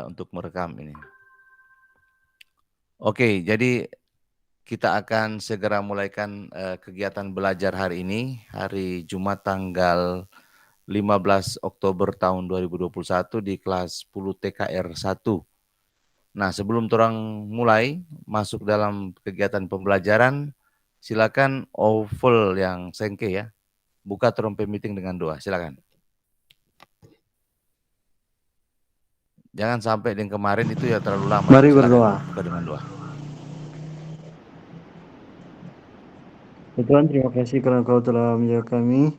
untuk merekam ini. Oke, jadi kita akan segera mulaikan kegiatan belajar hari ini, hari Jumat tanggal 15 Oktober tahun 2021 di kelas 10 TKR 1. Nah, sebelum orang mulai masuk dalam kegiatan pembelajaran, silakan oval yang sengke ya. Buka trompet meeting dengan doa, silakan. Jangan sampai yang kemarin itu ya terlalu lama Mari itu, silakan berdoa. buka dengan doa. Ya Tuhan, terima kasih karena Kau telah menjaga kami.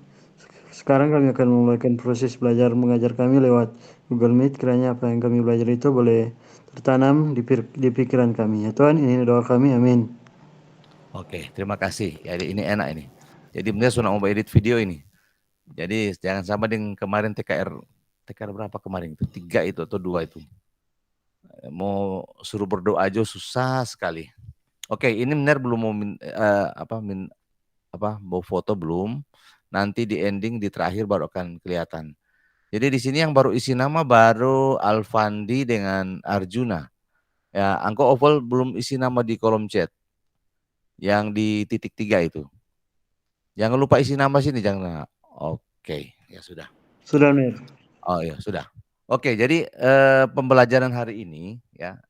Sekarang kami akan memulaikan proses belajar mengajar kami lewat Google Meet. Kiranya apa yang kami belajar itu boleh tertanam di pikiran kami. Ya Tuhan, ini doa kami. Amin. Oke, terima kasih. Jadi ini enak ini. Jadi benar sudah mau edit video ini. Jadi jangan sama dengan kemarin TKR berapa kemarin itu? 3 itu atau 2 itu. Mau suruh berdoa aja susah sekali. Oke, ini benar belum mau mau foto belum. Nanti di ending di terakhir baru akan kelihatan. Jadi di sini yang baru isi nama baru Alfandi dengan Arjuna. Ya, Angko Oval belum isi nama di kolom chat. Yang di titik 3 itu. Jangan lupa isi nama sini, jangan. Oke, ya sudah. Sudah, Mir. Oh ya sudah. Oke, jadi pembelajaran hari ini ya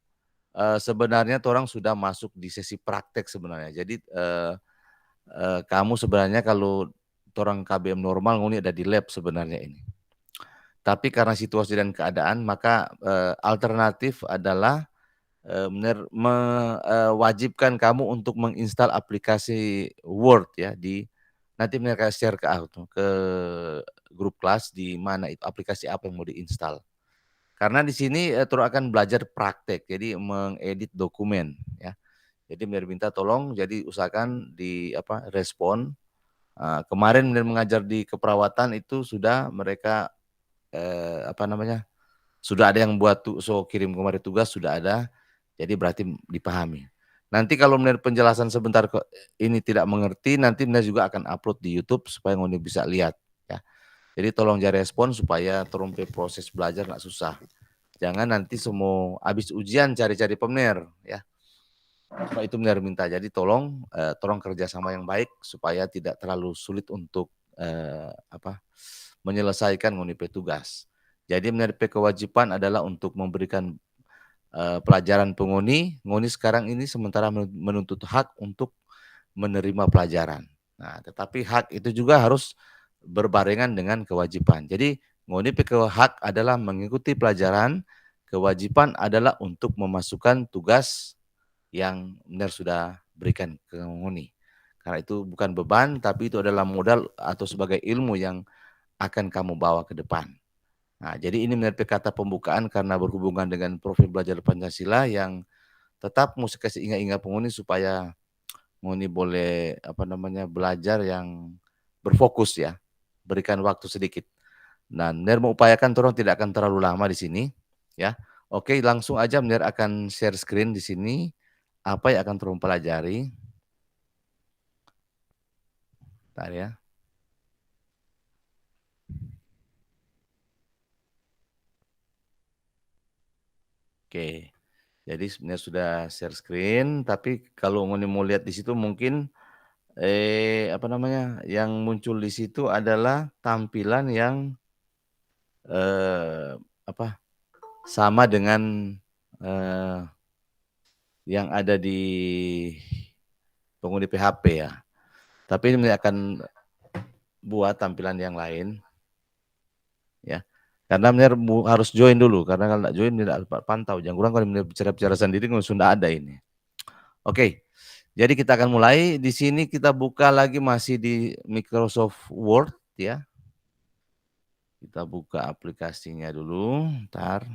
sebenarnya orang sudah masuk di sesi praktek sebenarnya. Jadi kamu sebenarnya kalau orang KBM normal nguni ada di lab sebenarnya ini. Tapi karena situasi dan keadaan maka alternatif adalah mewajibkan kamu untuk menginstal aplikasi Word ya di nanti mereka share ke aku ke grup kelas di mana itu aplikasi apa yang mau diinstal. Karena di sini Turo akan belajar praktek, jadi mengedit dokumen ya. Jadi minta tolong jadi usahakan di respon. Kemarin mengajar di keperawatan itu sudah mereka sudah ada yang buat kirim kemarin tugas sudah ada. Jadi berarti dipahami. Nanti kalau menurut penjelasan sebentar kok ini tidak mengerti, nanti Mner juga akan upload di YouTube supaya Ngoni bisa lihat ya. Jadi tolong jadi respon supaya terumpai proses belajar nggak susah. Jangan nanti semua habis ujian cari-cari pemner ya. Nah, itu Mner minta. Jadi tolong kerjasama yang baik supaya tidak terlalu sulit untuk menyelesaikan Ngoni tugas. Jadi Mner kewajiban adalah untuk memberikan pelajaran penguni, ngoni sekarang ini sementara menuntut hak untuk menerima pelajaran. Nah, tetapi hak itu juga harus berbarengan dengan kewajiban. Jadi ngoni hak adalah mengikuti pelajaran, kewajiban adalah untuk memasukkan tugas yang benar sudah berikan ke ngoni. Karena itu bukan beban, tapi itu adalah modal atau sebagai ilmu yang akan kamu bawa ke depan. Nah, jadi ini menurut kata pembukaan karena berhubungan dengan profil belajar Pancasila yang tetap mesti kasih ingat-ingat penghuni supaya penghuni boleh belajar yang berfokus ya, berikan waktu sedikit. Dan Ner mengupayakan turun tidak akan terlalu lama di sini ya. Oke, langsung aja Ner akan share screen di sini apa yang akan turun pelajari. Bentar ya. Oke. Jadi sebenarnya sudah share screen, tapi kalau mau lihat di situ mungkin yang muncul di situ adalah tampilan yang eh, apa sama dengan eh, yang ada di penghuni PHP ya. Tapi ini akan buat tampilan yang lain ya. Karena benar harus join dulu karena kalau tidak join tidak pantau. Jangan kurang kalau bicara-bicara sendiri kalau sudah ada ini. Oke. Jadi kita akan mulai. Di sini kita buka lagi masih di Microsoft Word ya. Kita buka aplikasinya dulu, ntar.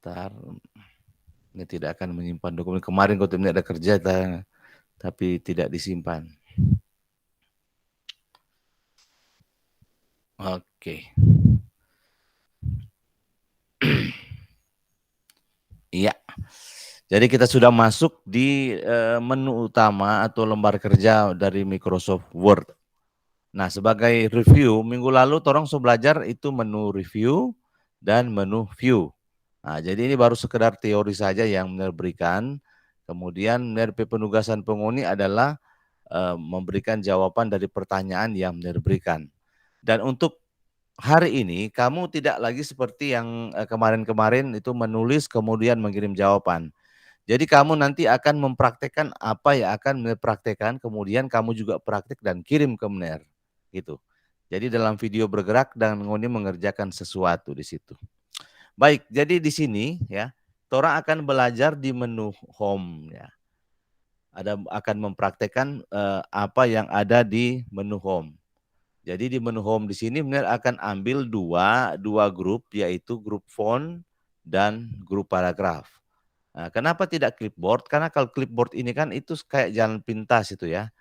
Ntar, ini tidak akan menyimpan dokumen. Kemarin kau tidak ada kerja, tapi tidak disimpan. Oke. Iya. Jadi kita sudah masuk di menu utama atau lembar kerja dari Microsoft Word. Nah, sebagai review, minggu lalu torang so belajar itu menu review dan menu view. Nah, jadi ini baru sekedar teori saja yang Mner berikan. Kemudian Mner penugasan penghuni adalah memberikan jawaban dari pertanyaan yang Mner berikan. Dan untuk hari ini kamu tidak lagi seperti yang kemarin-kemarin itu menulis kemudian mengirim jawaban. Jadi kamu nanti akan mempraktekkan apa yang akan Mner praktekkan, kemudian kamu juga praktek dan kirim ke Mner. Gitu. Jadi dalam video bergerak dan Ngoni mengerjakan sesuatu di situ. Baik, jadi di sini ya, Tora akan belajar di menu home ya. Akan mempraktekkan apa yang ada di menu home. Jadi di menu home di sini benar akan ambil dua grup, yaitu grup font dan grup paragraf. Nah, kenapa tidak clipboard? Karena kalau clipboard ini kan itu kayak jalan pintas itu ya.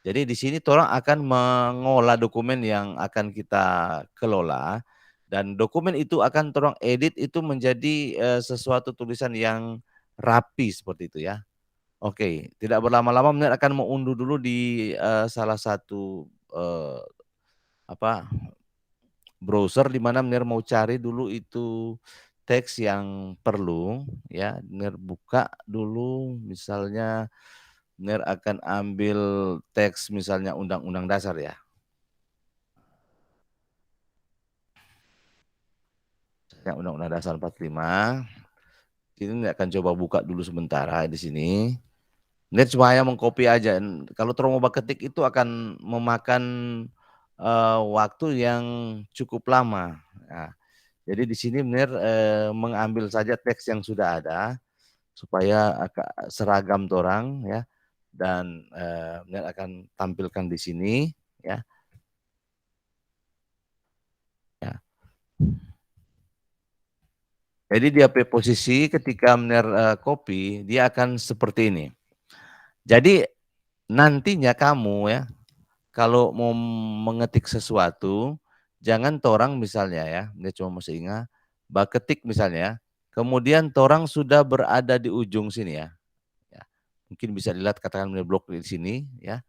Jadi di sini orang akan mengolah dokumen yang akan kita kelola dan dokumen itu akan orang edit itu menjadi sesuatu tulisan yang rapi seperti itu ya. Oke, tidak berlama-lama Mner akan mengunduh dulu di salah satu apa browser di mana Mner mau cari dulu itu teks yang perlu ya. Mner buka dulu misalnya Mner akan ambil teks misalnya Undang-Undang Dasar ya. Undang-Undang Dasar 45. Ini akan coba buka dulu sementara di sini. Ini cuma hanya mengcopy aja. Kalau terus mau ketik itu akan memakan waktu yang cukup lama. Nah, jadi di sini Menir mengambil saja teks yang sudah ada supaya agak seragam orang ya dan Menir akan tampilkan di sini ya. Ya. Jadi dia posisi ketika Menir copy dia akan seperti ini. Jadi nantinya kamu ya kalau mau mengetik sesuatu, jangan torang misalnya ya, dia cuma masih ingat, bak ketik misalnya, kemudian torang sudah berada di ujung sini ya. Ya. Mungkin bisa dilihat katakan blok di sini ya.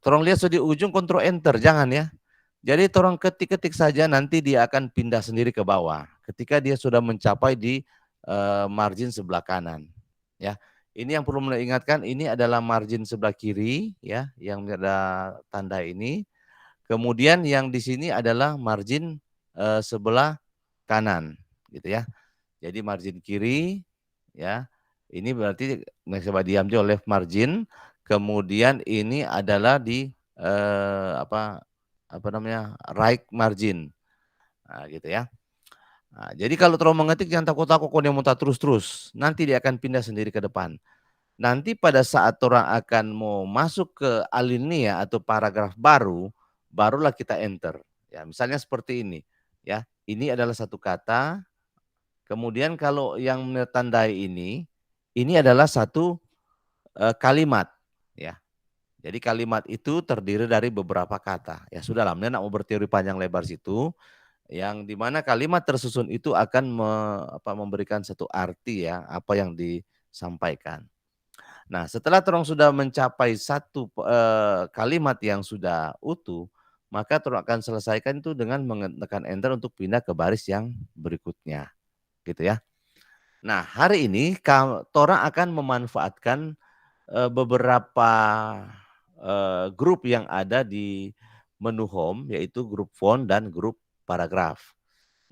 Torang lihat sudah di ujung kontrol enter, jangan ya. Jadi torang ketik-ketik saja nanti dia akan pindah sendiri ke bawah. Ketika dia sudah mencapai di margin sebelah kanan. Ya. Ini yang perlu diingatkan, ini adalah margin sebelah kiri ya, yang ada tanda ini. Kemudian yang di sini adalah margin sebelah kanan, gitu ya. Jadi margin kiri, ya. Ini berarti coba diambil left margin. Kemudian ini adalah di apa namanya right margin, nah, gitu ya. Nah, jadi kalau terlalu mengetik jangan takut-takut kok dia muntah terus-terus. Nanti dia akan pindah sendiri ke depan. Nanti pada saat orang akan mau masuk ke alinea atau paragraf baru, barulah kita enter. Ya, misalnya seperti ini. Ya, ini adalah satu kata. Kemudian kalau yang menandai ini adalah satu kalimat. Ya, jadi kalimat itu terdiri dari beberapa kata. Ya sudah lah, nak mau berteori panjang lebar situ, yang dimana kalimat tersusun itu akan memberikan satu arti ya apa yang disampaikan. Nah, setelah terong sudah mencapai satu kalimat yang sudah utuh, maka terong akan selesaikan itu dengan menekan enter untuk pindah ke baris yang berikutnya, gitu ya. Nah, hari ini torang akan memanfaatkan beberapa grup yang ada di menu home, yaitu grup font dan grup paragraf.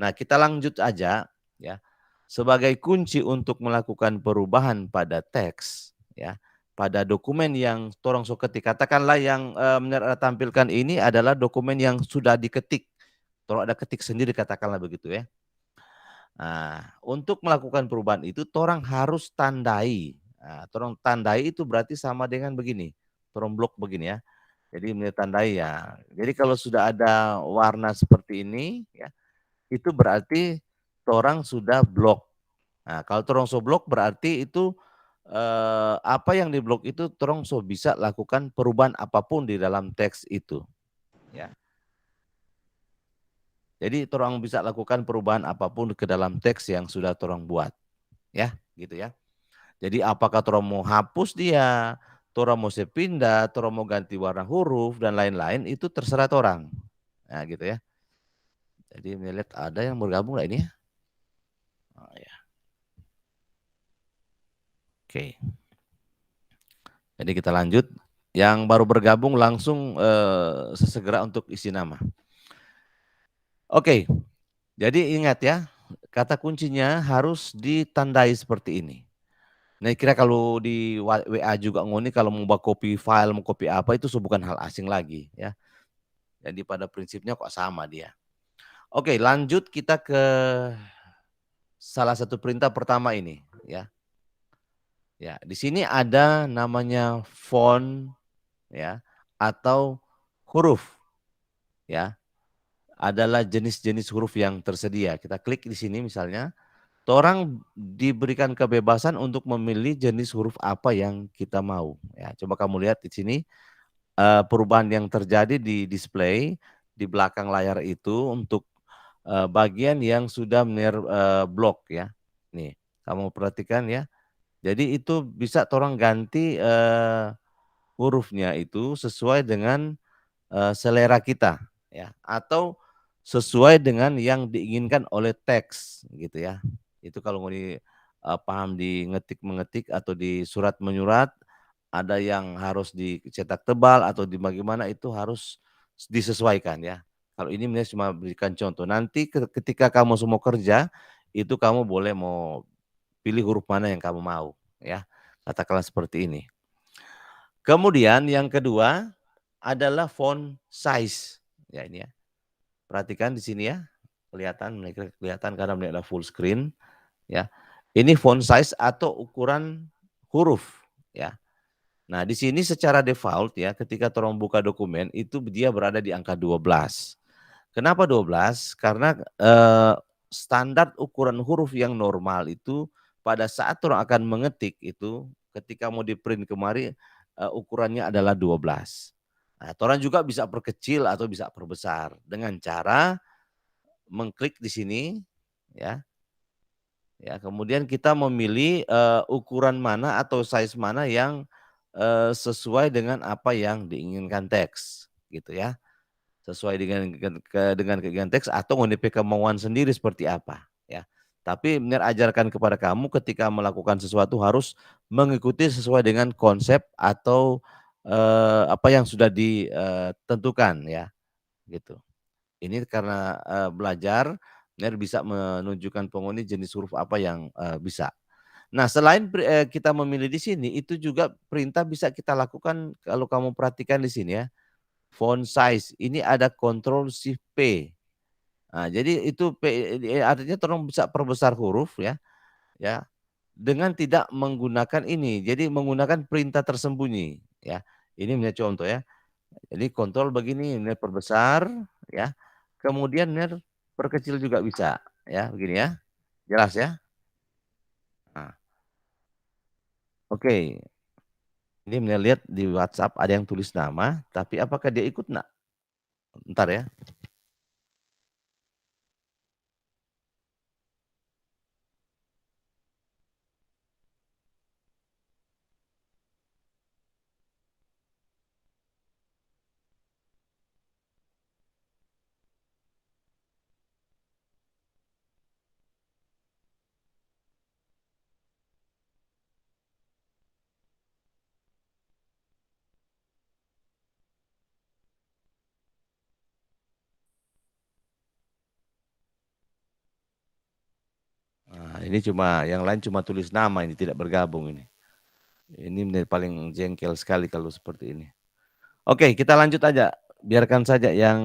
Nah, kita lanjut aja ya. Sebagai kunci untuk melakukan perubahan pada teks ya, pada dokumen yang torong so ketik. Katakanlah yang tampilkan ini adalah dokumen yang sudah diketik. Torong ada ketik sendiri katakanlah begitu ya. Nah, untuk melakukan perubahan itu torang harus tandai. Nah, torong tandai itu berarti sama dengan begini. Torong blok begini ya. Jadi tandai ya. Jadi kalau sudah ada warna seperti ini ya, itu berarti torang sudah blok. Nah, kalau torong so blok berarti itu apa yang diblok itu torong so bisa lakukan perubahan apapun di dalam teks itu. Ya. Jadi torang bisa lakukan perubahan apapun ke dalam teks yang sudah torang buat. Ya, gitu ya. Jadi apakah torang mau hapus dia, torang mau sepindah, torang mau ganti warna huruf dan lain-lain itu terserah torang. Nah, gitu ya. Jadi melihat ada yang bergabung nggak ini ya? Oh, ya. Oke. Jadi kita lanjut. Yang baru bergabung langsung sesegera untuk isi nama. Oke. Jadi ingat ya, kata kuncinya harus ditandai seperti ini. Nah, kira kalau di WA juga ngoni kalau mau buat copy file, mau copy apa itu bukan hal asing lagi ya. Jadi pada prinsipnya kok sama dia. Oke, lanjut kita ke salah satu perintah pertama ini ya. Ya, di sini ada namanya font ya atau huruf ya. Adalah jenis-jenis huruf yang tersedia. Kita klik di sini misalnya, orang diberikan kebebasan untuk memilih jenis huruf apa yang kita mau. Ya, coba kamu lihat di sini perubahan yang terjadi di display di belakang layar itu untuk bagian yang sudah blok ya. Nih, kamu perhatikan ya. Jadi itu bisa orang ganti hurufnya itu sesuai dengan selera kita ya atau sesuai dengan yang diinginkan oleh teks gitu ya. Itu kalau mau paham di ngetik-mengetik atau di surat menyurat ada yang harus dicetak tebal atau di bagaimana itu harus disesuaikan ya. Kalau ini cuma berikan contoh. Nanti ketika kamu semua kerja itu kamu boleh mau pilih huruf mana yang kamu mau ya. Katakanlah seperti ini. Kemudian yang kedua adalah font size. Ya ini ya. Perhatikan di sini ya. Kelihatan karena ini ada full screen ya. Ini font size atau ukuran huruf ya. Nah, di sini secara default ya ketika orang buka dokumen itu dia berada di angka 12. Kenapa 12? Karena standar ukuran huruf yang normal itu pada saat orang akan mengetik itu ketika mau di print kemari ukurannya adalah 12. Nah, orang juga bisa perkecil atau bisa perbesar dengan cara mengklik di sini ya. Ya, kemudian kita memilih ukuran mana atau size mana yang sesuai dengan apa yang diinginkan teks gitu ya. Sesuai dengan keinginan teks atau mengikuti kemauan sendiri seperti apa ya. Tapi benar ajarkan kepada kamu ketika melakukan sesuatu harus mengikuti sesuai dengan konsep atau apa yang sudah ditentukan ya gitu. Ini karena belajar benar bisa menunjukkan penghuni jenis huruf apa yang bisa. Nah, selain kita memilih di sini itu juga perintah bisa kita lakukan kalau kamu perhatikan di sini ya. Font size ini ada Ctrl Shift P. Nah, jadi itu P artinya tolong bisa perbesar huruf ya, ya dengan tidak menggunakan ini. Jadi menggunakan perintah tersembunyi ya. Ini menjadi contoh ya. Jadi kontrol begini, ini perbesar ya. Kemudian ini perkecil juga bisa ya, begini ya. Jelas ya? Nah, oke. Ini lihat di WhatsApp ada yang tulis nama, tapi apakah dia ikut enggak? Ntar ya. Nah, ini cuma yang lain cuma tulis nama ini tidak bergabung ini. Ini paling jengkel sekali kalau seperti ini. Oke, kita lanjut aja. Biarkan saja yang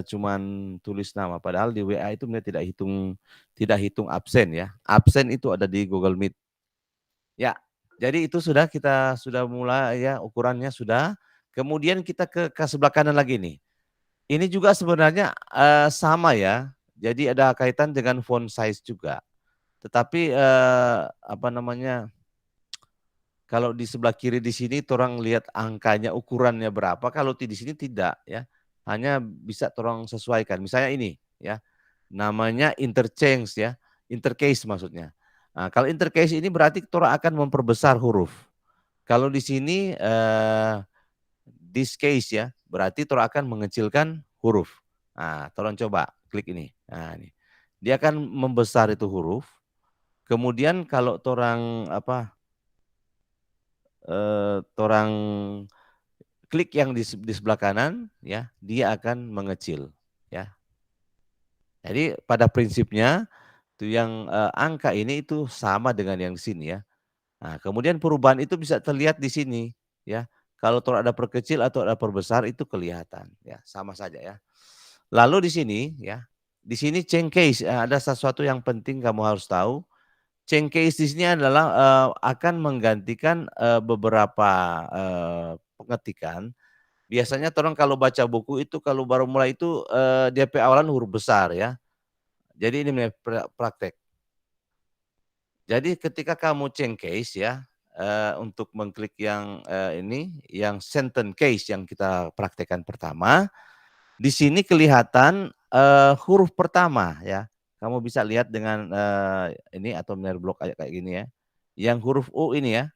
cuman tulis nama. Padahal di WA itu tidak hitung absen ya. Absen itu ada di Google Meet. Ya, jadi itu kita sudah mulai ya ukurannya sudah. Kemudian kita ke sebelah kanan lagi nih. Ini juga sebenarnya sama ya. Jadi ada kaitan dengan font size juga. Tetapi apa namanya? Kalau di sebelah kiri di sini orang lihat angkanya ukurannya berapa, kalau di sini tidak ya. Hanya bisa orang sesuaikan. Misalnya ini. ya. Namanya interchange ya, intercase maksudnya. Nah, kalau intercase ini berarti torang akan memperbesar huruf. Kalau di sini this case ya, berarti torang akan mengecilkan huruf. Nah, torang coba klik ini. Nah, ini. Dia akan membesar itu huruf. Kemudian kalau torang torang klik yang di sebelah kanan ya, dia akan mengecil ya. Jadi pada prinsipnya tuh yang angka ini itu sama dengan yang di sini ya. Nah, kemudian perubahan itu bisa terlihat di sini ya. Kalau ada perkecil atau ada perbesar itu kelihatan ya, sama saja ya. Lalu di sini ya, di sini change case ada sesuatu yang penting kamu harus tahu. Change case di sini adalah akan menggantikan beberapa pengetikan. Biasanya orang kalau baca buku itu kalau baru mulai itu DP awalan huruf besar ya. Jadi ini praktek. Jadi ketika kamu change case ya, untuk mengklik yang ini, yang sentence case yang kita praktekkan pertama, di sini kelihatan huruf pertama ya. Kamu bisa lihat dengan ini atau mirror block kayak gini ya. Yang huruf U ini ya.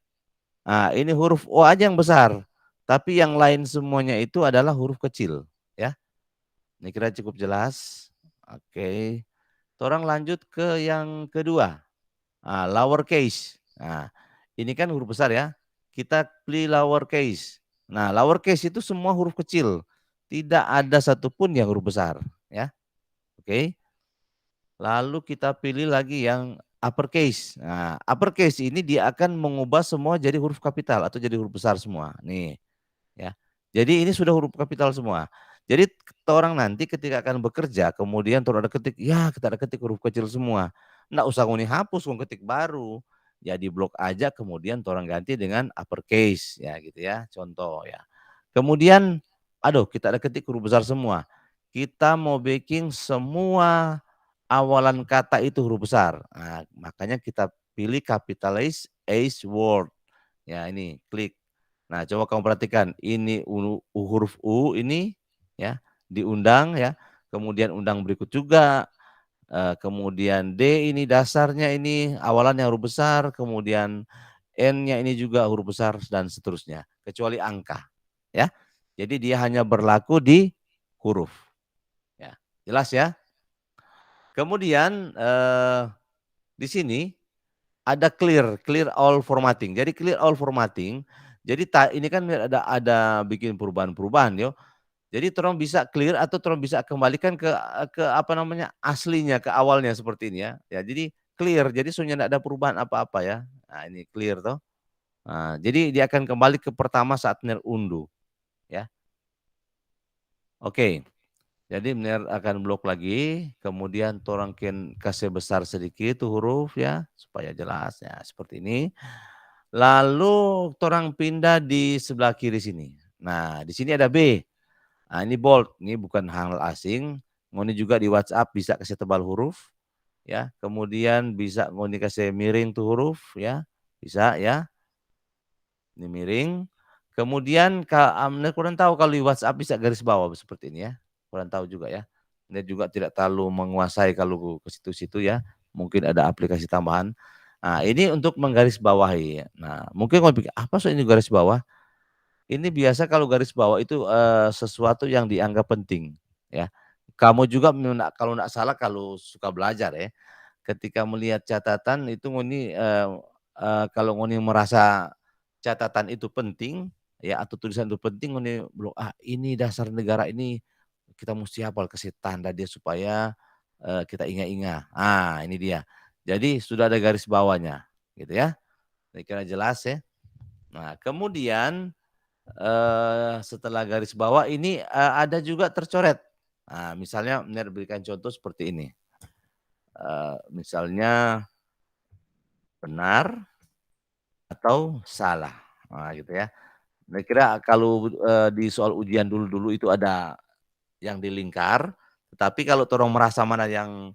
Nah, ini huruf O aja yang besar. Tapi yang lain semuanya itu adalah huruf kecil ya. Ini kira cukup jelas. Oke. Orang lanjut ke yang kedua. Lower case. Nah, ini kan huruf besar ya. Kita pilih lower case. Nah, lower case itu semua huruf kecil. Tidak ada satupun yang huruf besar. Ya, oke. Lalu kita pilih lagi yang upper case. Nah, upper case ini dia akan mengubah semua jadi huruf kapital atau jadi huruf besar semua. Nih, ya. Jadi ini sudah huruf kapital semua. Jadi orang nanti ketika akan bekerja, kemudian ada ketik, ya kita ada ketik huruf kecil semua. Nggak usah nguni hapus, nguni ketik baru. Ya di blok aja, kemudian orang ganti dengan uppercase, ya gitu ya, contoh ya. Kemudian, aduh kita ada ketik huruf besar semua. Kita mau bikin semua awalan kata itu huruf besar. Nah, makanya kita pilih capitalize Ace word. Ya ini, klik. Nah, coba kamu perhatikan, ini huruf U ini ya, diundang ya. Kemudian undang berikut juga. Kemudian D ini dasarnya ini awalannya huruf besar, kemudian N-nya ini juga huruf besar dan seterusnya, kecuali angka ya. Jadi dia hanya berlaku di huruf. Ya, jelas ya? Kemudian di sini ada clear all formatting. Jadi clear all formatting. Jadi ini kan ada bikin perubahan-perubahan yo. Jadi torang bisa clear atau torang bisa kembalikan ke apa namanya aslinya, ke awalnya seperti ini ya. Ya jadi clear. Jadi soalnya tidak ada perubahan apa-apa ya. Nah ini clear toh. Nah, jadi dia akan kembali ke pertama saat unduh ya. Oke. Jadi benar akan blok lagi, kemudian torang kasih besar sedikit tuh huruf ya, supaya jelas ya seperti ini. Lalu torang pindah di sebelah kiri sini. Nah, di sini ada B. Nah, ini bold, ini bukan hal asing. Ngoni juga di WhatsApp bisa kasih tebal huruf ya. Kemudian bisa ngoni kasih miring tuh huruf ya. Bisa ya. Ini miring. Kemudian kurang tahu kalau di WhatsApp bisa garis bawah seperti ini ya. Kurang tahu juga ya. Ini juga tidak terlalu menguasai kalau ke situ-situ ya. Mungkin ada aplikasi tambahan. Nah, ini untuk menggaris bawahi. Nah, mungkin kalau pikir apa soal ini garis bawah? Ini biasa kalau garis bawah itu sesuatu yang dianggap penting ya. Kamu juga kalau enggak salah kalau suka belajar ya. Ketika melihat catatan itu ngoni kalau ngoni merasa catatan itu penting ya atau tulisan itu penting ngoni ini dasar negara ini kita mesti hafal kasih tanda dia supaya kita ingat-ingat. Ini dia. Jadi sudah ada garis bawahnya gitu ya. Saya kira jelas ya. Nah, kemudian setelah garis bawah ini ada juga tercoret. Nah, misalnya berikan contoh seperti ini. Misalnya benar atau salah. Nah, gitu ya. Saya kira kalau di soal ujian dulu-dulu itu ada yang dilingkar, tetapi kalau torang merasa mana yang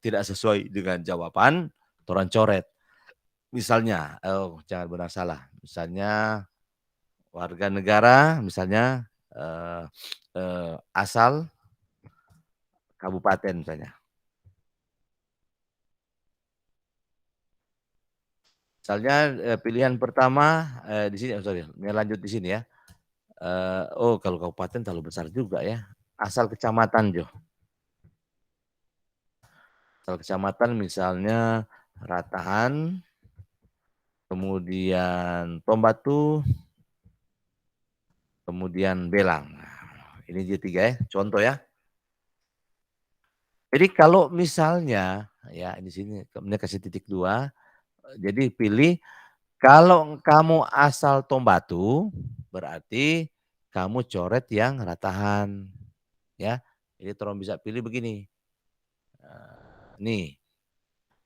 tidak sesuai dengan jawaban, torang coret. Misalnya, jangan benar salah. Misalnya warga negara, misalnya asal kabupaten misalnya. Misalnya pilihan pertama di sini, sorry, ini lanjut di sini ya. Oh kalau kabupaten terlalu besar juga ya. Asal kecamatan Jo. Asal kecamatan misalnya Ratahan, kemudian Tombatu, kemudian Belang. Nah, ini dia 3 ya, contoh ya. Jadi kalau misalnya ya di sini kemudian kasih titik 2, jadi pilih kalau kamu asal Tombatu berarti kamu coret yang Ratahan ya. Jadi tolong bisa pilih begini. Nih.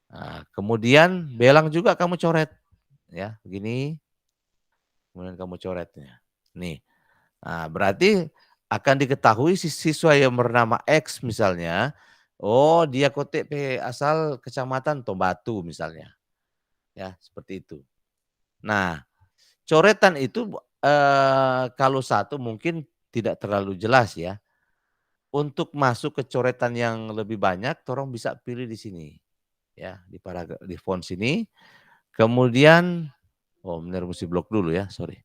Nah, kemudian Belang juga kamu coret ya, begini. Kemudian kamu coretnya. Nih. Nah, berarti akan diketahui siswa yang bernama X misalnya, oh dia KTP asal kecamatan Tombatu misalnya. Ya, seperti itu. Nah, coretan itu kalau satu mungkin tidak terlalu jelas ya. Untuk masuk ke coretan yang lebih banyak, tolong bisa pilih di sini. Ya, di font sini. Kemudian, oh benar mesti blok dulu ya, sorry.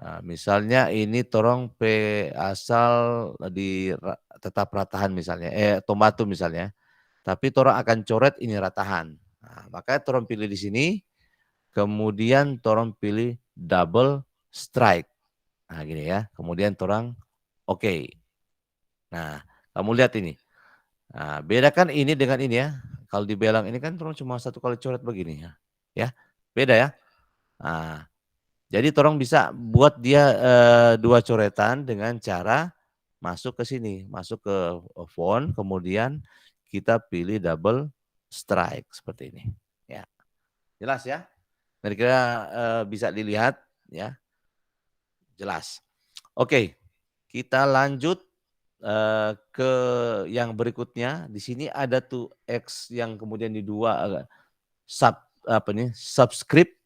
Nah, misalnya ini torong P asal di tetap Ratahan misalnya, Tombatu misalnya. Tapi torong akan coret ini Ratahan. Nah, makanya torong pilih di sini, kemudian torong pilih double strike. Nah, gini ya. Kemudian torong oke. Okay. Nah, kamu lihat ini. Nah, bedakan ini dengan ini ya. Kalau di Belang ini kan torong cuma satu kali coret begini ya. Ya, beda ya. Nah, jadi torong bisa buat dia 2 coretan dengan cara masuk ke sini, masuk ke font, kemudian kita pilih double strike seperti ini. Ya, jelas ya? Kira-kira bisa dilihat ya, jelas. Oke, kita lanjut ke yang berikutnya. Di sini ada tuh X yang kemudian di 2 subscript,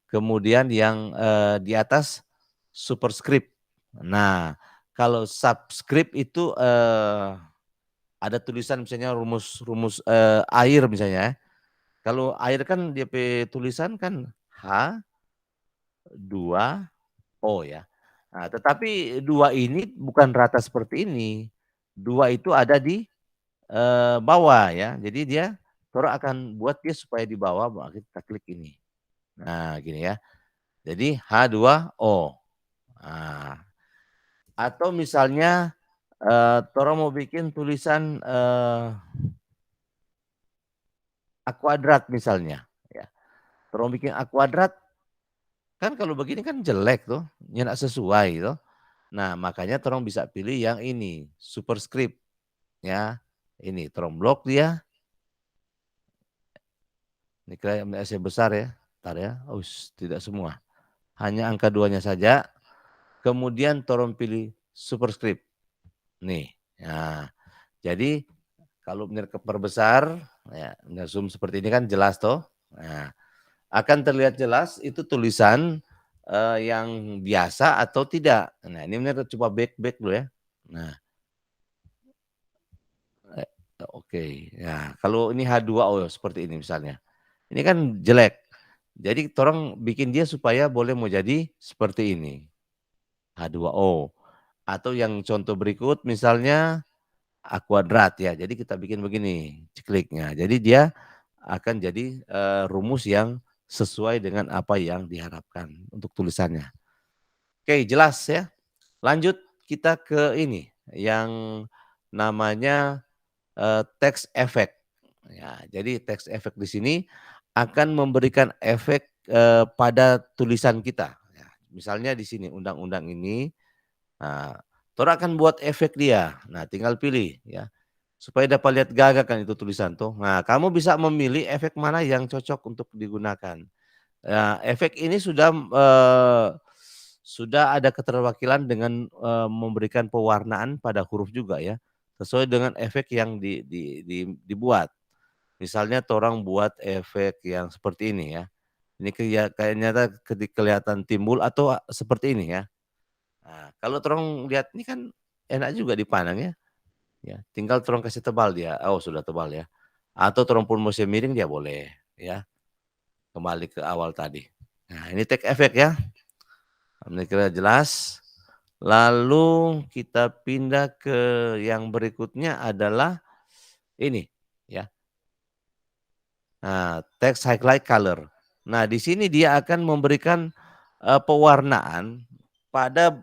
kemudian yang di atas superscript. Nah, kalau subscript itu ada tulisan misalnya rumus air misalnya ya. Kalau air kan dia tulisan kan H2O ya. Nah, tetapi 2 ini bukan rata seperti ini. 2 itu ada di bawah ya. Jadi dia Toro akan buat dia supaya di bawah, kita klik ini. Nah, gini ya. Jadi H2O. Nah, atau misalnya Toro mau bikin tulisan A kuadrat misalnya. Ya. Toro bikin A kuadrat, kan kalau begini kan jelek tuh, nggak sesuai tuh. Nah, makanya Toro bisa pilih yang ini, superscript. Ya, ini Toro blok dia. Ini kira besar ya, ntar ya. Oh, tidak semua. Hanya angka 2-nya saja. Kemudian Toro pilih superscript. Nih. Nah, jadi kalau benar perbesar, ya, zoom seperti ini kan jelas toh. Nah, akan terlihat jelas itu tulisan yang biasa atau tidak. Nah, ini benar coba back dulu ya. Nah, oke. Nah, kalau ini H2O seperti ini misalnya. Ini kan jelek. Jadi tolong bikin dia supaya boleh mau jadi seperti ini. H2O. Atau yang contoh berikut misalnya A kuadrat ya. Jadi kita bikin begini, kliknya. Jadi dia akan jadi rumus yang sesuai dengan apa yang diharapkan untuk tulisannya. Oke, jelas ya. Lanjut kita ke ini yang namanya text effect. Ya, jadi text effect di sini akan memberikan efek pada tulisan kita. Ya, misalnya di sini undang-undang ini, nah, Tora akan buat efek dia. Nah, tinggal pilih ya. Supaya dapat lihat gagak kan itu tulisan tuh. Nah, kamu bisa memilih efek mana yang cocok untuk digunakan. Nah, efek ini sudah ada keterwakilan dengan memberikan pewarnaan pada huruf juga ya. Sesuai dengan efek yang dibuat. Misalnya orang buat efek yang seperti ini ya. Ini kayaknya kelihatan timbul atau seperti ini ya. Nah, kalau orang lihat ini kan enak juga dipandang ya. ya. Tinggal torang kasih tebal dia, oh sudah tebal ya. Atau torang pun mau miring dia boleh, ya. Kembali ke awal tadi. Nah, ini take effect ya. Ini kira jelas. Lalu kita pindah ke yang berikutnya adalah ini, ya. Nah, text highlight color. Nah, di sini dia akan memberikan pewarnaan pada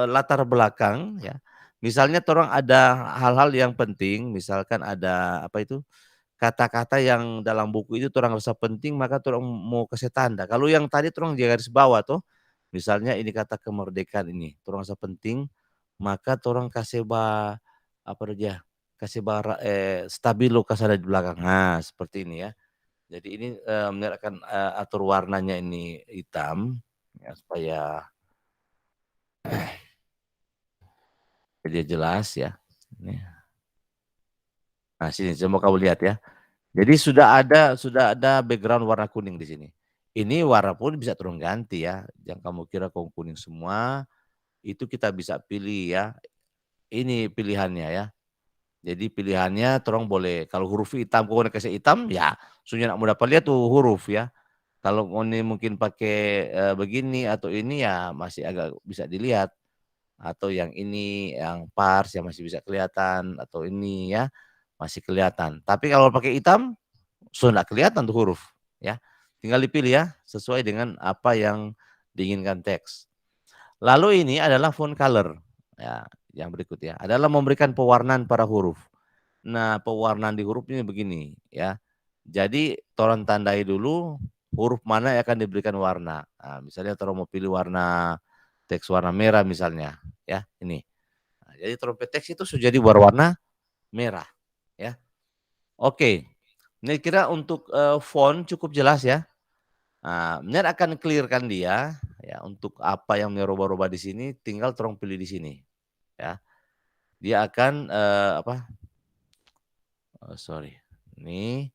latar belakang ya. Misalnya torang ada hal-hal yang penting, misalkan ada apa itu, kata-kata yang dalam buku itu torang rasa penting maka torang mau kasih tanda. Kalau yang tadi torang di garis bawah tuh, misalnya ini kata kemerdekaan ini, torang rasa penting, maka torang kasih apa dia, kasih stabilo kasih ada di belakang. Nah, seperti ini ya. Jadi ini, Mner akan, atur warnanya ini hitam, ya supaya dia jelas ya. Ini. Nah sini coba kamu lihat ya. Jadi sudah ada background warna kuning di sini. Ini warna pun bisa turun ganti ya. Yang kamu kira kuning semua, itu kita bisa pilih ya. Ini pilihannya ya. Jadi pilihannya torong boleh, kalau huruf hitam, kau kasih hitam, ya sudah nak mau dapat lihat tuh huruf ya. Kalau ini mungkin pakai begini atau ini ya masih agak bisa dilihat. Atau yang ini yang pars yang masih bisa kelihatan atau ini ya masih kelihatan. Tapi kalau pakai hitam sudah nggak kelihatan tuh huruf ya. Tinggal dipilih ya sesuai dengan apa yang diinginkan teks. Lalu ini adalah font color ya, yang berikutnya adalah memberikan pewarnaan pada huruf. Nah, pewarnaan di huruf ini begini ya. Jadi torang tandai dulu huruf mana yang akan diberikan warna. Nah, misalnya torang mau pilih warna teks warna merah misalnya ya, ini. Nah, jadi trompet teks itu sudah jadi berwarna merah ya. Oke. Ini kira untuk font cukup jelas ya. Nah, Mner akan clearkan dia ya untuk apa yang merubah-rubah di sini tinggal torang pilih di sini ya. Dia akan apa? Oh, sorry. Ini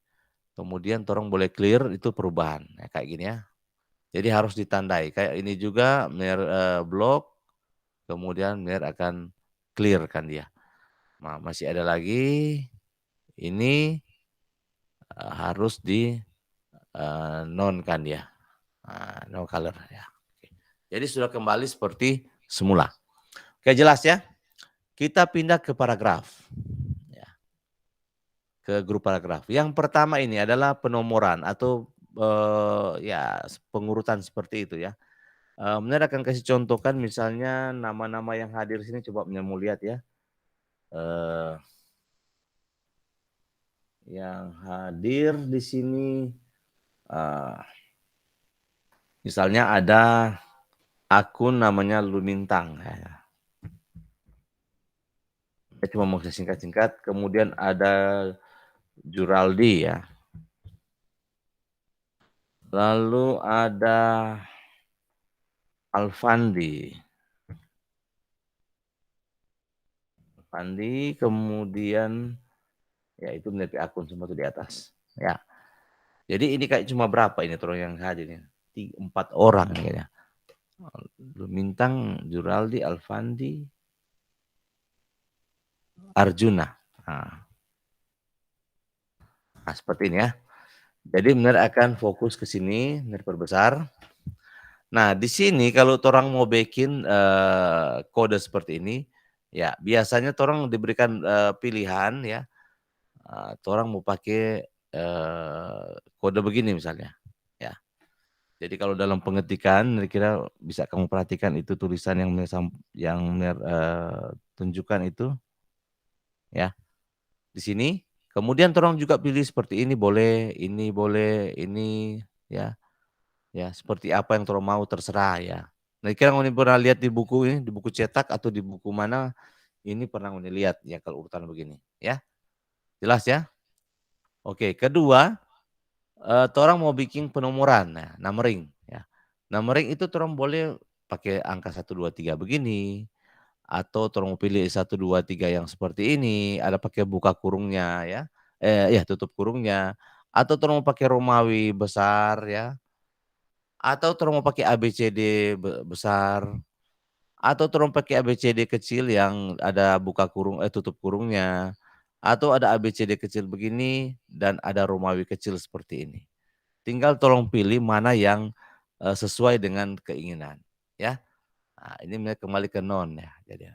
kemudian torang boleh clear itu perubahan ya, kayak gini ya. Jadi harus ditandai. Kayak ini juga Mner blok kemudian Mner akan clearkan dia. Nah, masih ada lagi ini harus di non-kan dia. No color ya. Jadi sudah kembali seperti semula. Oke jelas ya. Kita pindah ke paragraf. Ya. Ke grup paragraf. Yang pertama ini adalah penomoran atau ya pengurutan seperti itu ya. Benar akan kasih contohkan misalnya nama-nama yang hadir sini coba mau lihat ya. Yang hadir di sini misalnya ada akun namanya Lumintang. Ya. Saya cuma mau singkat-singkat. Kemudian ada Juraldi ya. Lalu ada Alfandi. Alfandi kemudian ya itu menjadi akun semua itu di atas. Ya. Jadi ini kayak cuma berapa ini orang yang hadir ini? 4 orang kayaknya. Lumintang, Juraldi, Alfandi, Arjuna. Nah, seperti ini ya. Jadi benar akan fokus ke sini, benar perbesar. Nah, di sini kalau orang mau bikin kode seperti ini, ya biasanya orang diberikan pilihan ya. Orang mau pakai kode begini misalnya, ya. Jadi kalau dalam pengetikan, kira bisa kamu perhatikan itu tulisan yang tunjukkan itu, ya. Di sini. Kemudian orang juga pilih seperti ini boleh, ini ya. Ya, seperti apa yang orang mau terserah ya. Nah, kira ini pernah lihat di buku ini, di buku cetak atau di buku mana, ini pernah lihat ya kalau urutan begini, ya. Jelas ya? Oke, kedua, orang mau bikin penomoran, nah, numbering ya. Numbering itu orang boleh pakai angka 1, 2, 3 begini, atau orang mau pilih 1, 2, 3 yang seperti ini, ada pakai buka kurungnya ya, ya tutup kurungnya, atau orang mau pakai Romawi besar ya, atau orang mau pakai ABCD besar, Atau torang pakai ABCD kecil yang ada buka kurung tutup kurungnya, atau ada ABCD kecil begini dan ada Romawi kecil seperti ini. Tinggal tolong pilih mana yang, sesuai dengan keinginan, ya. Nah, ini kembali ke non ya jadi.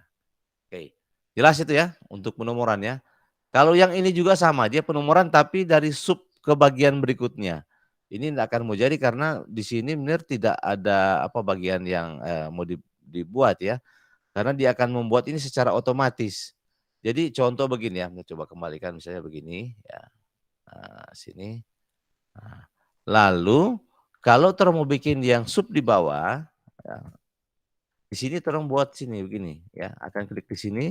Oke, jelas itu ya untuk penomoran ya. Kalau yang ini juga sama, dia penomoran tapi dari sub ke bagian berikutnya. Ini tidak akan mau jadi karena di sini benar tidak ada apa bagian yang, mau dibuat ya, karena dia akan membuat ini secara otomatis. Jadi contoh begini ya, coba kembalikan misalnya begini ya, sini, nah, lalu kalau torang mau bikin yang sub di bawah, ya, di sini torang buat sini begini ya, akan klik di sini,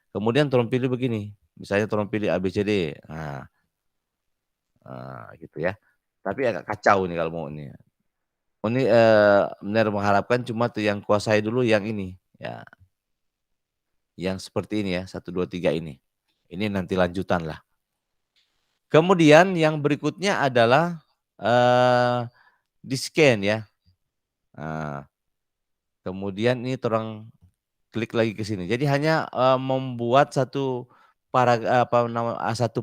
kemudian torang pilih begini, misalnya torang pilih ABCD, nah, gitu ya. Tapi agak kacau nih kalau mau ini. Oh ini, benar mengharapkan cuma tuh yang kuasai dulu yang ini, ya, yang seperti ini ya, 1, 2, 3 ini. Ini nanti lanjutan lah. Kemudian yang berikutnya adalah, di-scan ya. Nah, kemudian ini torang klik lagi ke sini. Jadi hanya, membuat satu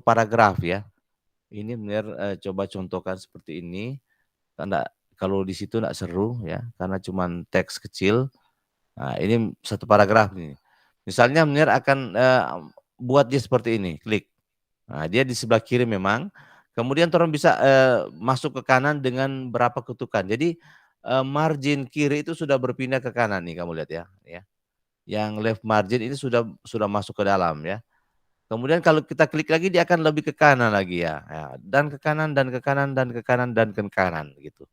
paragraf ya. Ini benar, coba contohkan seperti ini, karena kalau di situ nggak seru ya, karena cuman teks kecil. Nah, ini satu paragraf nih. Misalnya benar akan, buat dia seperti ini, klik. Nah, dia di sebelah kiri memang, kemudian torang bisa, masuk ke kanan dengan berapa ketukan. Jadi, margin kiri itu sudah berpindah ke kanan nih kamu lihat ya. Yang left margin ini sudah masuk ke dalam ya. Kemudian kalau kita klik lagi dia akan lebih ke kanan lagi ya, dan ke kanan dan ke kanan dan ke kanan dan ke kanan gitu.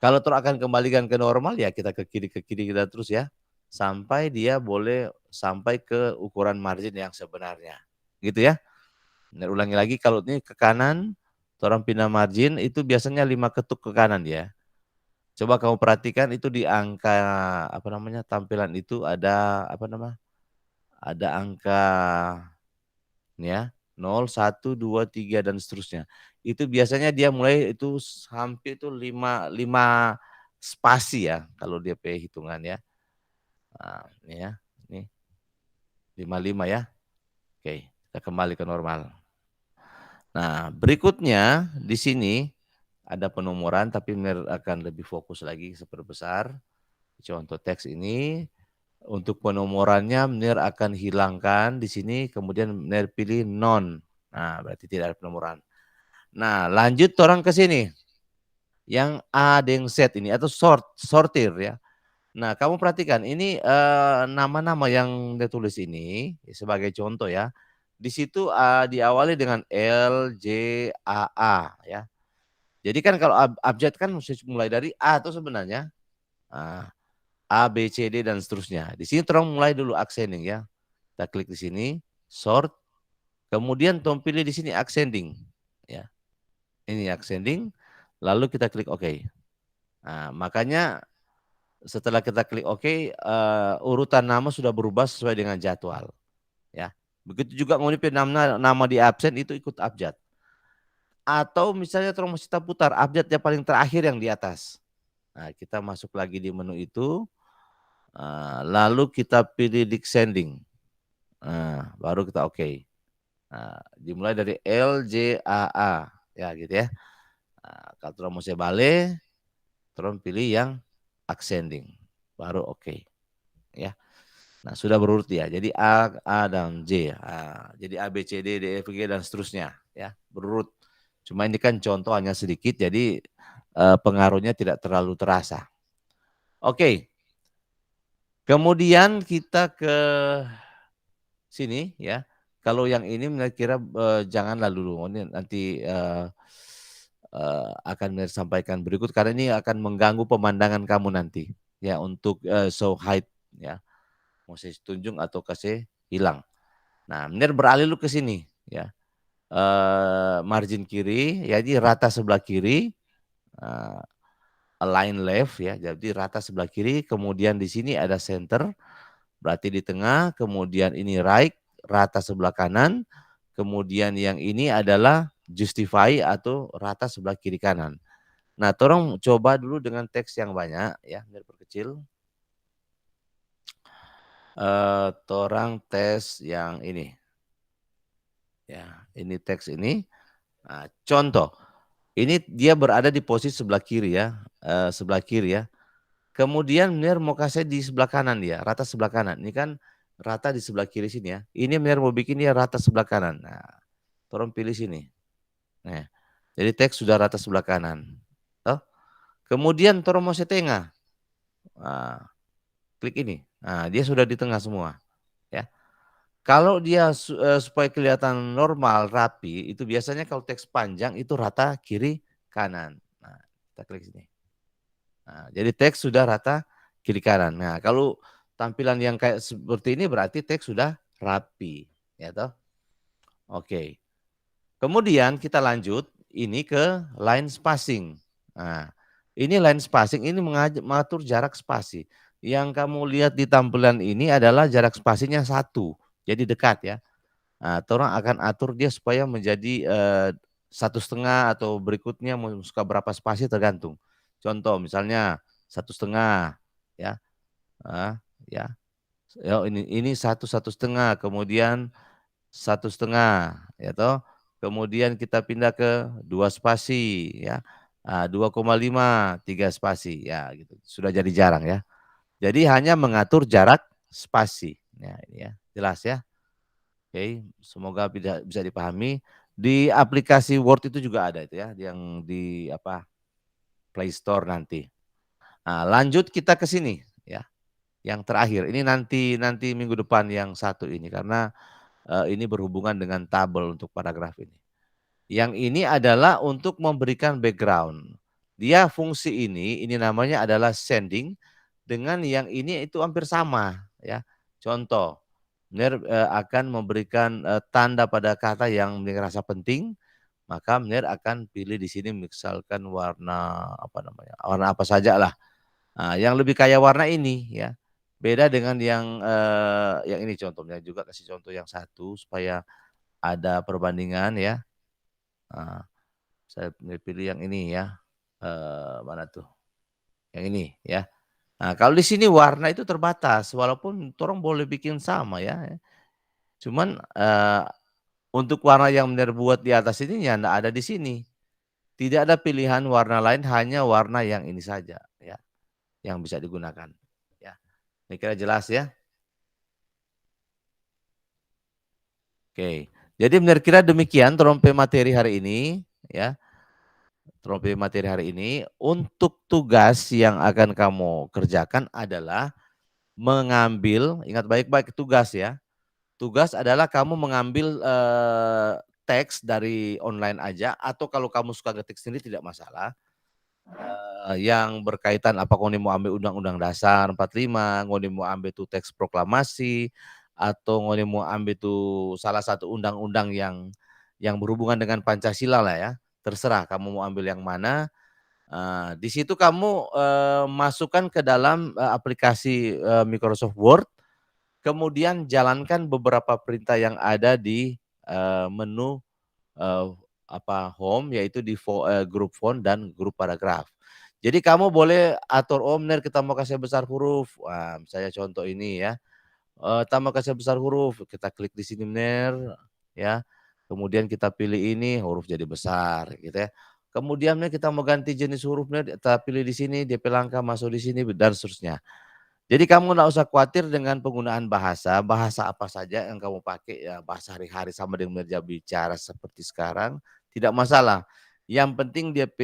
Kalau akan kembalikan ke normal ya kita ke kiri kita terus ya, sampai dia boleh sampai ke ukuran margin yang sebenarnya, gitu ya. Nah, ulangi lagi kalau ini ke kanan, torang pindah margin itu biasanya 5 ketuk ke kanan ya. Coba kamu perhatikan itu di angka, apa namanya, tampilan itu ada, apa nama, ada angka ini ya, 0, 1, 2, 3 dan seterusnya. Itu biasanya dia mulai itu hampir itu 5 spasi ya, kalau dia hitungan ya. Nah, ini ya, ini 55 ya. Oke, kita kembali ke normal. Nah, berikutnya di sini ada penomoran tapi akan lebih fokus lagi seperbesar. Contoh teks ini untuk penomorannya Menir akan hilangkan di sini kemudian Menir pilih non. Nah, berarti tidak ada penomoran. Nah, lanjut orang ke sini. Yang A dengan Z ini atau sortir ya. Nah, kamu perhatikan ini, nama-nama yang dia tulis ini sebagai contoh ya. Di situ, diawali dengan L, J, A, A ya. Jadi kan kalau abjad kan mesti mulai dari A itu sebenarnya. Nah, A, B, C, D dan seterusnya. Di sini tolong mulai dulu ascending ya. Kita klik di sini, sort, kemudian tolong pilih di sini ascending ya. Ini ascending, lalu kita klik OK. Nah, makanya setelah kita klik OK, urutan nama sudah berubah sesuai dengan jadwal ya. Begitu juga mau dipilih nama di absen itu ikut abjad. Atau misalnya tolong kita putar abjad yang paling terakhir yang di atas. Nah, kita masuk lagi di menu itu, lalu kita pilih descending. Nah, baru kita OK. Nah, dimulai dari L, J, A, A. Ya gitu ya. Nah, kalau terus mau saya balik, terus pilih yang ascending. Baru OK. Ya. Nah, sudah berurut ya. Jadi A dan J. Nah, jadi A, B, C, D, D, E, F, G dan seterusnya ya, berurut. Cuma ini kan contoh hanya sedikit jadi pengaruhnya tidak terlalu terasa. Oke. Kemudian kita ke sini ya. Kalau yang ini kira janganlah dulu. Ini nanti akan sampaikan berikut karena ini akan mengganggu pemandangan kamu nanti ya untuk show height ya. Mau saya tunjuk atau kasih hilang. Nah, Menir beralih lu ke sini ya. Margin kiri, jadi rata sebelah kiri, align left ya, jadi rata sebelah kiri. Kemudian di sini ada center, berarti di tengah. Kemudian ini right, rata sebelah kanan. Kemudian yang ini adalah justify atau rata sebelah kiri kanan. Nah, tolong coba dulu dengan teks yang banyak ya, biar perkecil. Torang tes yang ini. Ya, ini teks ini. Nah, contoh, ini dia berada di posisi sebelah kiri ya, sebelah kiri ya. Kemudian Mner mau kasih di sebelah kanan dia, rata sebelah kanan. Ini kan rata di sebelah kiri sini ya. Ini Mner mau bikin dia rata sebelah kanan. Nah, tolong pilih sini. Nah, jadi teks sudah rata sebelah kanan. Toh? Kemudian tolong mau setengah. Nah, klik ini. Nah, dia sudah di tengah semua. Ya. Kalau dia supaya kelihatan normal, rapi, itu biasanya kalau teks panjang itu rata kiri kanan. Nah, kita klik sini. Nah, jadi teks sudah rata kiri kanan. Nah, kalau tampilan yang kayak seperti ini berarti teks sudah rapi, ya toh? Oke. Kemudian kita lanjut ini ke line spacing. Nah, ini line spacing ini mengatur jarak spasi. Yang kamu lihat di tampilan ini adalah jarak spasinya 1. Jadi dekat ya. Nah, orang akan atur dia supaya menjadi 1,5 atau berikutnya mau suka berapa spasi tergantung. Contoh misalnya 1,5 ya, ya, ini 1,5, kemudian 1,5 ya toh, kemudian kita pindah ke 2 spasi ya, 2,5, 3 spasi ya gitu. Sudah jadi jarang ya. Jadi hanya mengatur jarak spasi. Ya, ini ya, jelas ya. Oke, semoga bisa dipahami. Di aplikasi Word itu juga ada itu ya, yang di apa Play Store nanti. Nah, lanjut kita ke sini ya, yang terakhir. Ini nanti minggu depan yang satu ini karena ini berhubungan dengan tabel untuk paragraf ini. Yang ini adalah untuk memberikan background. Dia fungsi ini namanya adalah sending dengan yang ini itu hampir sama ya. Contoh, Mner akan memberikan tanda pada kata yang merasa penting, maka Mner akan pilih di sini misalkan warna apa namanya, warna apa saja lah. Nah, yang lebih kaya warna ini ya. Beda dengan yang ini contohnya juga kasih contoh yang satu supaya ada perbandingan ya. Nah, saya pilih yang ini ya. Mana tuh? Yang ini ya. Nah, kalau di sini warna itu terbatas, walaupun orang boleh bikin sama ya. Cuman untuk warna yang benar buat di atas ini ya enggak ada di sini. Tidak ada pilihan warna lain, hanya warna yang ini saja ya, yang bisa digunakan. Ya, ini kira jelas ya. Oke, jadi benar kira demikian trompe materi hari ini ya. Trompe materi hari ini untuk tugas yang akan kamu kerjakan adalah mengambil, ingat baik-baik tugas ya. Tugas adalah kamu mengambil teks dari online aja atau kalau kamu suka ngetik sendiri tidak masalah. Yang berkaitan apa kau mau ambil Undang-Undang Dasar 45, kau mau ambil tuh teks proklamasi, atau kau mau ambil tuh salah satu undang-undang yang berhubungan dengan Pancasila lah ya. Terserah kamu mau ambil yang mana. Di situ kamu masukkan ke dalam aplikasi Microsoft Word, kemudian jalankan beberapa perintah yang ada di menu eh, home, yaitu di grup font dan grup paragraf. Jadi kamu boleh atur omner kita mau kasih besar huruf. Wah, misalnya contoh ini ya. Kita mau kasih besar huruf, kita klik di sini benar ya. Kemudian kita pilih ini huruf jadi besar gitu ya. Kemudian kita mau ganti jenis hurufnya, kita pilih di sini, DP langkah masuk di sini dan seterusnya. Jadi kamu nggak usah khawatir dengan penggunaan bahasa, bahasa apa saja yang kamu pakai ya, bahasa hari-hari sama dengan meja bicara seperti sekarang, tidak masalah. Yang penting DP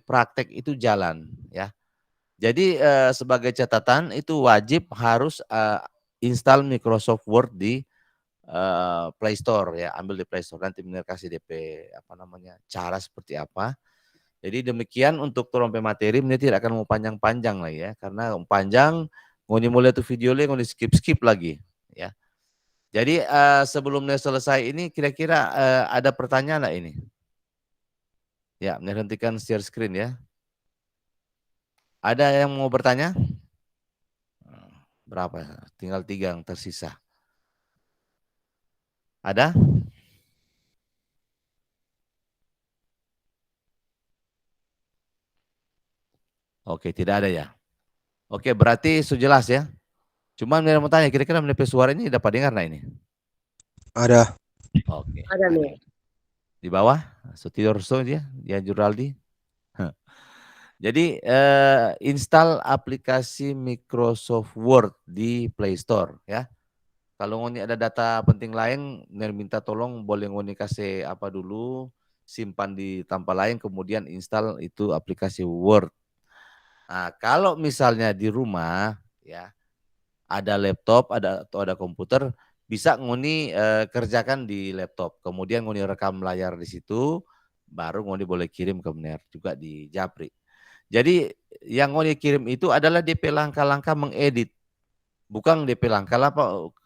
praktek itu jalan ya. Jadi sebagai catatan itu wajib harus install Microsoft Word di Play Store ya, ambil di Play Store nanti bener kasih DP apa namanya, cara seperti apa. Jadi demikian untuk trompe materi, ini tidak akan mau panjang-panjang lah ya, karena panjang ngoni mulai tuh video ngoni skip-skip lagi ya. Jadi sebelumnya selesai ini kira-kira ada pertanyaan nggak ini? Ya, menghentikan share screen ya. Ada yang mau bertanya? Berapa? Tinggal 3 yang tersisa. Ada? Oke, tidak ada ya. Oke, berarti sudah jelas ya. Cuman mau tanya, kira-kira menepis suara ini dapat dengar nah ini? Ada. Oke, Ada ada. nih. Di bawah, Sutiorso dia Juraldi. Jadi install aplikasi Microsoft Word di Play Store ya. Kalau ngoni ada data penting lain, minta tolong boleh ngoni kasih apa dulu, simpan di tempat lain, kemudian install itu aplikasi Word. Nah, kalau misalnya di rumah ya ada laptop, atau ada komputer, bisa ngoni kerjakan di laptop. Kemudian ngoni rekam layar di situ, baru ngoni boleh kirim ke Mner juga di Japri. Jadi yang ngoni kirim itu adalah DP langkah-langkah mengedit, bukan DP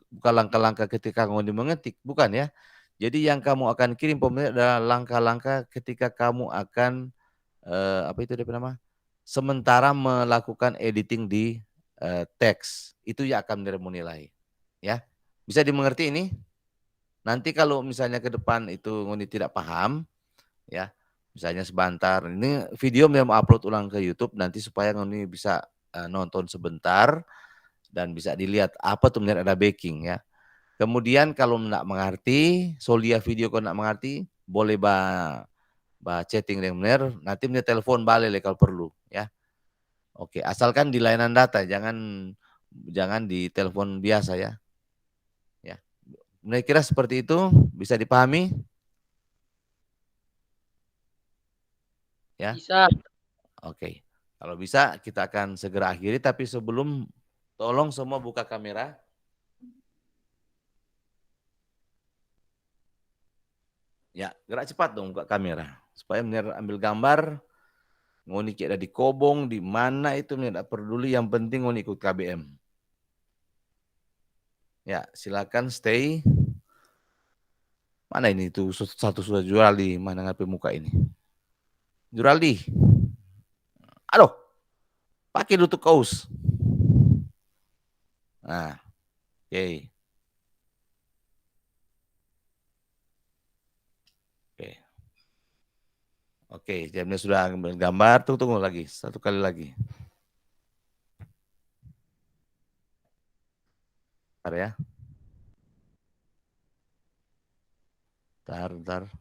bukan langkah-langkah ketika ngoni mengetik, bukan ya. Jadi yang kamu akan kirim pemirsa adalah langkah-langkah ketika kamu akan apa itu DP nama? Sementara melakukan editing di teks, itu ya akan menilai ya. Bisa dimengerti ini? Nanti kalau misalnya ke depan itu ngoni tidak paham ya, misalnya sebentar, ini video mau upload ulang ke YouTube nanti supaya ngoni bisa nonton sebentar dan bisa dilihat apa tuh ada backing ya. Kemudian kalau enggak mengerti, solia video kau enggak mengerti, boleh chatting dengan Mner, nanti Mner telepon balik kalau perlu ya. Oke, asalkan di layanan data, jangan di telepon biasa ya. Ya. Mner kira seperti itu, bisa dipahami? Ya. Bisa. Oke. Kalau bisa kita akan segera akhiri, tapi sebelum tolong semua buka kamera. Ya, gerak cepat dong buka kamera supaya Mner ambil gambar. Ngoni ada di Kobong, di mana itu Mner tidak peduli, yang penting ngoni ikut KBM. Ya, silakan stay. Mana ini tuh satu sudah Juraldi, mana ngapain muka ini? Juraldi. Aduh. Pakai tutup kaos. Nah, oke. Okay. Oke. Oke, jamnya sudah gambar, tunggu lagi, satu kali lagi. Bentar ya. Bentar.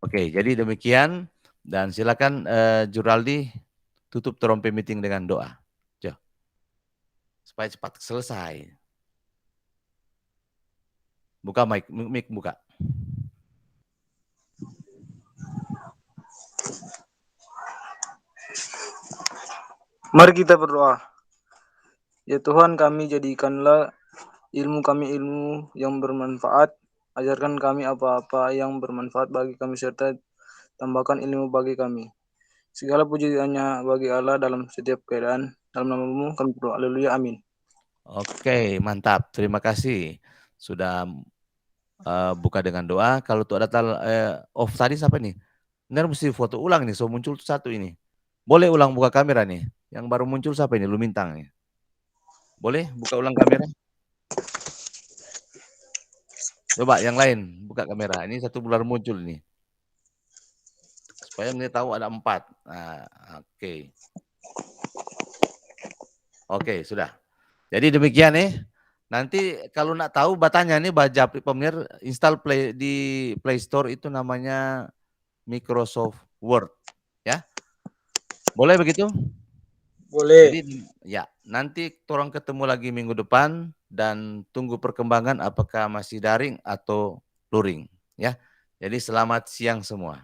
Oke, jadi demikian dan silakan Juraldi tutup trompe meeting dengan doa. Supaya cepat selesai. Buka mic buka. Mari kita berdoa. Ya Tuhan, kami jadikanlah ilmu kami ilmu yang bermanfaat. Ajarkan kami apa-apa yang bermanfaat bagi kami serta tambahkan ilmu bagi kami. Segala puji hanya bagi Allah dalam setiap keadaan. Dalam nama-Mu kami berdoa. Haleluya. Amin. Oke, mantap. Terima kasih sudah buka dengan doa. Kalau tuh ada off tadi siapa nih? Benar mesti foto ulang nih. So muncul satu ini. Boleh ulang buka kamera nih. Yang baru muncul siapa ini? Lumintang nih. Boleh buka ulang kamera? Coba yang lain buka kamera. Ini satu bulan muncul ini. Supaya kita tahu ada 4. Nah, oke. Oke, sudah. Jadi demikian nih. Nanti kalau nak tahu batanya nih baca pemirsa install di Play Store itu namanya Microsoft Word ya. Boleh begitu? Boleh. Jadi ya, nanti orang ketemu lagi minggu depan dan tunggu perkembangan apakah masih daring atau luring ya. Jadi selamat siang semua.